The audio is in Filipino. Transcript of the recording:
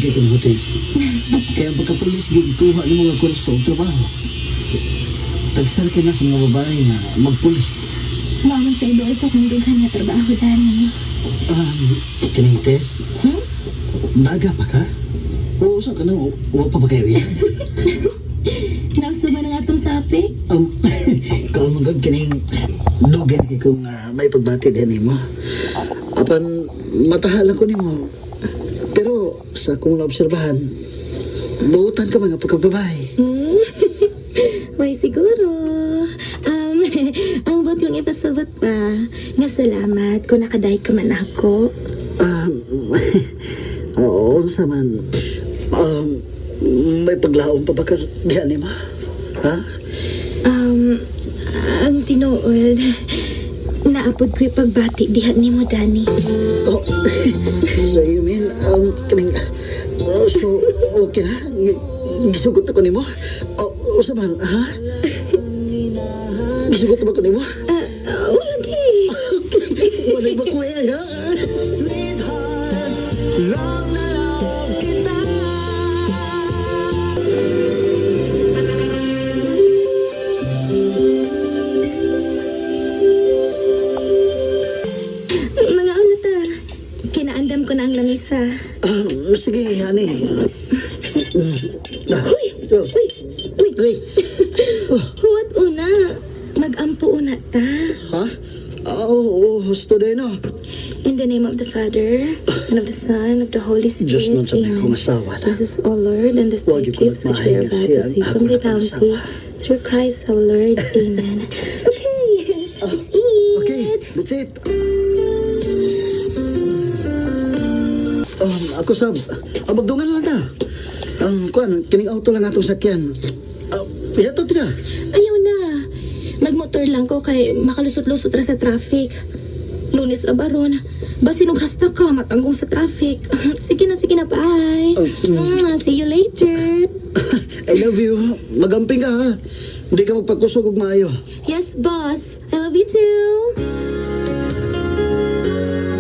kay kumutis. Kaya pagkapulis, gikuha ng mga kurso o trabaho. Tagsal ka na sa mga babae na magpulis. Maman sa ido sa kong dughan nga trabaho, Dani. Kining test? Daga pa ka? O sa ka na, huwag pa ba kayo yan? Nauso ba ng atong topic? Ikaw magag kining dugan kay kung may pagbati din mo. Apan matahalan ko nimo. Pero sa akong naobserbahan, buutan ka mga pagkababae. May siguro. Ang bot yung ipasabot pa. Nga salamat kung nakaday ka man ako. Oo, sa man. May paglaon pa ba ka diyan ni ma? Ha? Ang tinuod, naapod ko'y pagbati dihan ni mo, Dani. Oh, so you mean, kining, so, okay na? Gisugot ako ni mo? O sa man, ha? Gisugot ba ko ni mo? Lagi. Wala ba ko eh, ha? Love na love kita. Mga ano ta, kinaandam ko na ang lamisa. Sige, honey. Uy! Uy! Uy! Uy! Huwag una. Mag-ampo una ta. Ha? Oo, gusto din, no? In the name of the Father, and of the Son, of the Holy Diyos Spirit. nun sabi Amen. kong asawa na. This is all, Lord, and this Huwag the yung gifts which we are about to see from the bounty through Christ our Lord. Amen. Okay, let's eat. Okay, that's it. Ako sab, magdungan lang ta. Kining auto lang atong sakyan. Yatot ka. Ayaw na. Magmotor lang ko kay makalusot-lusot ra sa traffic. Lunes ra baron. Basinog hasta ka matanggong sa traffic. Sige na, bye. See you later. I love you. Magamping ka, ha? Hindi ka magpagkusog og maayo. Yes, boss. I love you too.